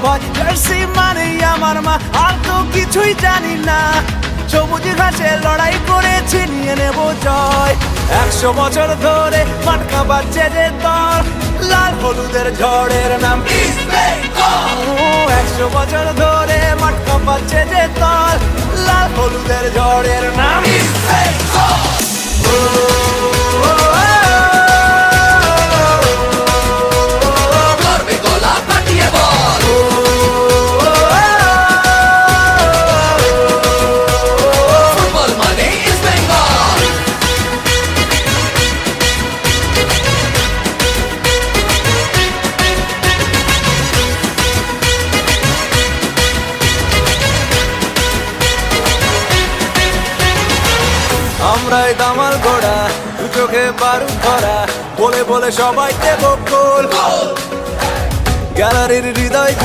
সবুজ জার্সি মানে আমার মা, আর তো কিছুই জানি না। সবুজ ঘাসে লড়াই করেছি, নিয়ে নেব জয়। 100 বছর ধরে মাটকা বাজছে যে দল, লাল হলুদের ঝড়ের নাম ইস্ট বেঙ্গল। 100 বছর ধরে মাটকা বাজছে যে দল, লাল হলুদের ঝড়ের নাম ইস্ট বেঙ্গল। আমরাই দামাল ঘোড়া, দু চোখে বারুদ ধরা, বলে বলে সবাই দেব গোল। গ্যালারির হৃদয়